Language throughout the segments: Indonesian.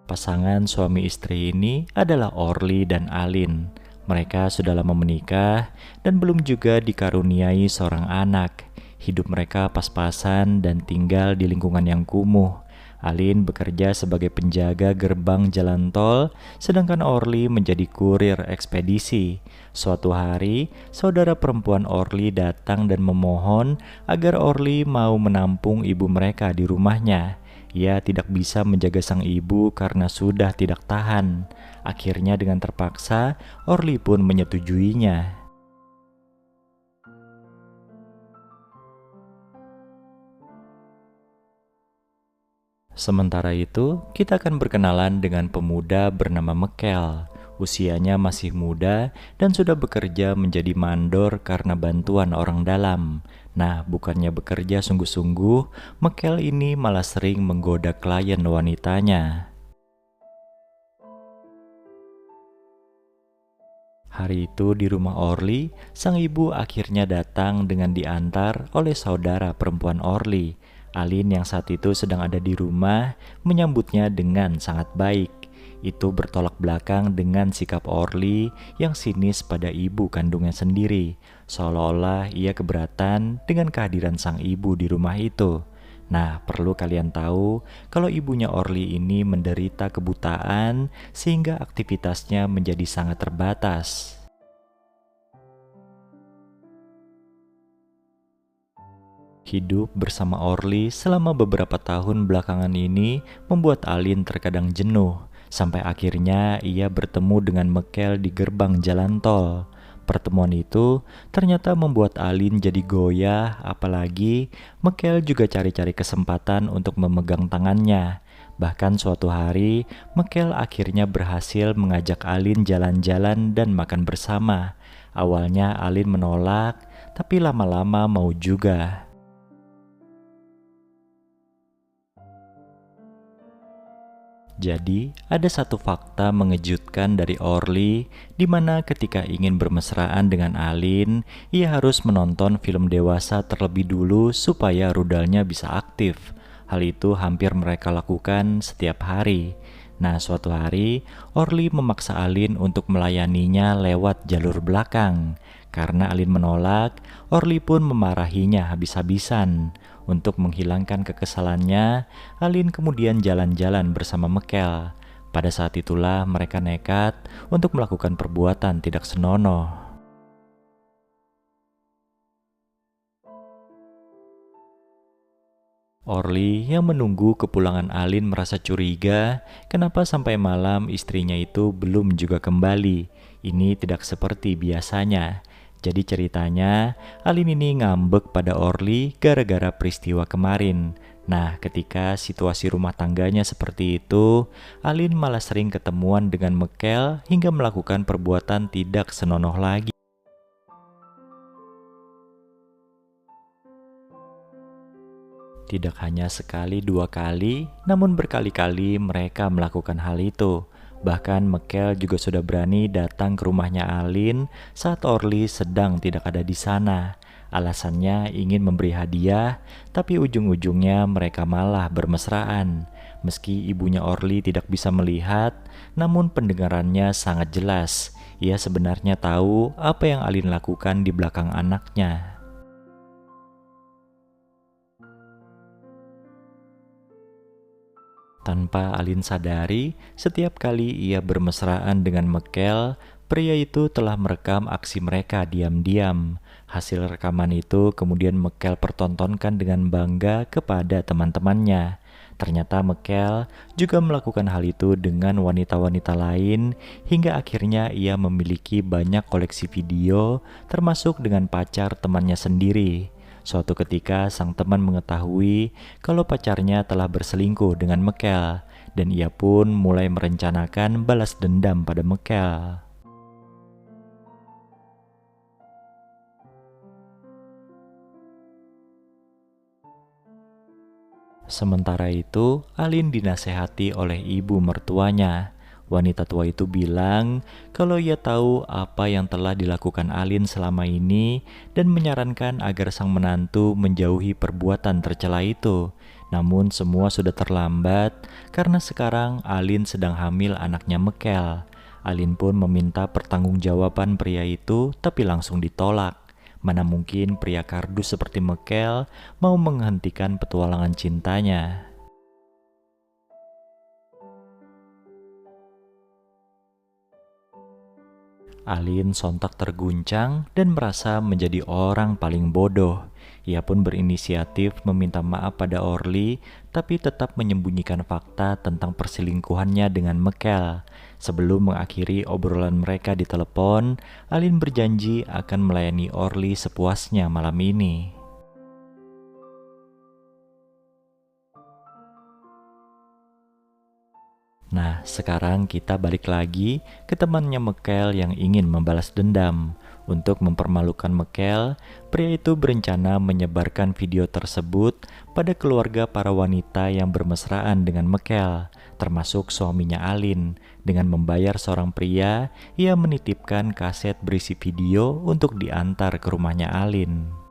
Pasangan suami istri ini adalah Orly dan Alin. Mereka sudah lama menikah dan belum juga dikaruniai seorang anak. Hidup mereka pas-pasan dan tinggal di lingkungan yang kumuh. Alin bekerja sebagai penjaga gerbang jalan tol, sedangkan Orly menjadi kurir ekspedisi. Suatu hari, saudara perempuan Orly datang dan memohon agar Orly mau menampung ibu mereka di rumahnya. Ia tidak bisa menjaga sang ibu karena sudah tidak tahan. Akhirnya dengan terpaksa, Orly pun menyetujuinya. Sementara itu, kita akan berkenalan dengan pemuda bernama Mekel. Usianya masih muda dan sudah bekerja menjadi mandor karena bantuan orang dalam. Nah, bukannya bekerja sungguh-sungguh, Mekel ini malah sering menggoda klien wanitanya. Hari itu di rumah Orly, sang ibu akhirnya datang dengan diantar oleh saudara perempuan Orly. Alin yang saat itu sedang ada di rumah menyambutnya dengan sangat baik. Itu bertolak belakang dengan sikap Orly yang sinis pada ibu kandungnya sendiri, seolah-olah ia keberatan dengan kehadiran sang ibu di rumah itu. Nah, perlu kalian tahu kalau ibunya Orly ini menderita kebutaan sehingga aktivitasnya menjadi sangat terbatas. Hidup bersama Orly selama beberapa tahun belakangan ini membuat Alin terkadang jenuh, sampai akhirnya ia bertemu dengan Mekel di gerbang jalan tol. Pertemuan itu ternyata membuat Alin jadi goyah, apalagi Mekel juga cari-cari kesempatan untuk memegang tangannya. Bahkan suatu hari, Mekel akhirnya berhasil mengajak Alin jalan-jalan dan makan bersama. Awalnya Alin menolak, tapi lama-lama mau juga. Jadi, ada satu fakta mengejutkan dari Orly, di mana ketika ingin bermesraan dengan Alin, ia harus menonton film dewasa terlebih dulu supaya rudalnya bisa aktif. Hal itu hampir mereka lakukan setiap hari. Nah, suatu hari, Orly memaksa Alin untuk melayaninya lewat jalur belakang. Karena Alin menolak, Orly pun memarahinya habis-habisan. Untuk menghilangkan kekesalannya, Alin kemudian jalan-jalan bersama Mekel. Pada saat itulah mereka nekat untuk melakukan perbuatan tidak senonoh. Orly yang menunggu kepulangan Alin merasa curiga kenapa sampai malam istrinya itu belum juga kembali. Ini tidak seperti biasanya. Jadi ceritanya, Alin ini ngambek pada Orly gara-gara peristiwa kemarin. Nah, ketika situasi rumah tangganya seperti itu, Alin malah sering ketemuan dengan Mekel hingga melakukan perbuatan tidak senonoh lagi. Tidak hanya sekali dua kali, namun berkali-kali mereka melakukan hal itu. Bahkan Mekel juga sudah berani datang ke rumahnya Alin saat Orly sedang tidak ada di sana. Alasannya ingin memberi hadiah, tapi ujung-ujungnya mereka malah bermesraan. Meski ibunya Orly tidak bisa melihat, namun pendengarannya sangat jelas. Ia sebenarnya tahu apa yang Alin lakukan di belakang anaknya. Tanpa Alin sadari, setiap kali ia bermesraan dengan Mekel, pria itu telah merekam aksi mereka diam-diam. Hasil rekaman itu kemudian Mekel pertontonkan dengan bangga kepada teman-temannya. Ternyata Mekel juga melakukan hal itu dengan wanita-wanita lain, hingga akhirnya ia memiliki banyak koleksi video, termasuk dengan pacar temannya sendiri. Suatu ketika sang teman mengetahui kalau pacarnya telah berselingkuh dengan Mekel, dan ia pun mulai merencanakan balas dendam pada Mekel. Sementara itu, Alin dinasehati oleh ibu mertuanya. Wanita tua itu bilang kalau ia tahu apa yang telah dilakukan Alin selama ini dan menyarankan agar sang menantu menjauhi perbuatan tercela itu. Namun semua sudah terlambat karena sekarang Alin sedang hamil anaknya Mekel. Alin pun meminta pertanggungjawaban pria itu tapi langsung ditolak. Mana mungkin pria kardus seperti Mekel mau menghentikan petualangan cintanya. Alin sontak terguncang dan merasa menjadi orang paling bodoh. Ia pun berinisiatif meminta maaf pada Orly, tapi tetap menyembunyikan fakta tentang perselingkuhannya dengan Mekel. Sebelum mengakhiri obrolan mereka di telepon, Alin berjanji akan melayani Orly sepuasnya malam ini. Nah, sekarang kita balik lagi ke temannya Mekel yang ingin membalas dendam. Untuk mempermalukan Mekel, pria itu berencana menyebarkan video tersebut pada keluarga para wanita yang bermesraan dengan Mekel, termasuk suaminya Alin. Dengan membayar seorang pria, ia menitipkan kaset berisi video untuk diantar ke rumahnya Alin.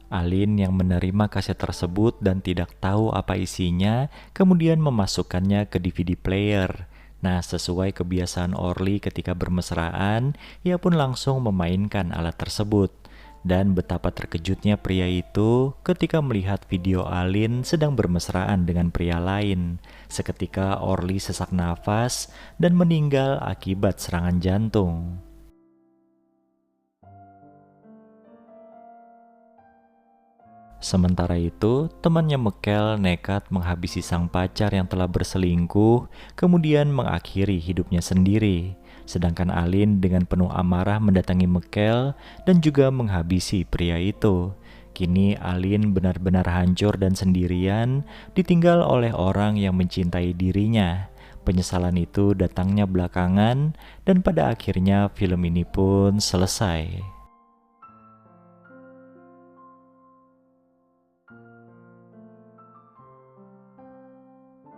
Alin yang menerima kaset tersebut dan tidak tahu apa isinya, kemudian memasukkannya ke DVD player. Nah, sesuai kebiasaan Orly ketika bermesraan, ia pun langsung memainkan alat tersebut. Dan betapa terkejutnya pria itu ketika melihat video Alin sedang bermesraan dengan pria lain. Seketika Orly sesak nafas dan meninggal akibat serangan jantung. Sementara itu, temannya Mekel nekat menghabisi sang pacar yang telah berselingkuh, kemudian mengakhiri hidupnya sendiri. Sedangkan Alin dengan penuh amarah mendatangi Mekel dan juga menghabisi pria itu. Kini Alin benar-benar hancur dan sendirian, ditinggal oleh orang yang mencintai dirinya. Penyesalan itu datangnya belakangan, dan pada akhirnya film ini pun selesai.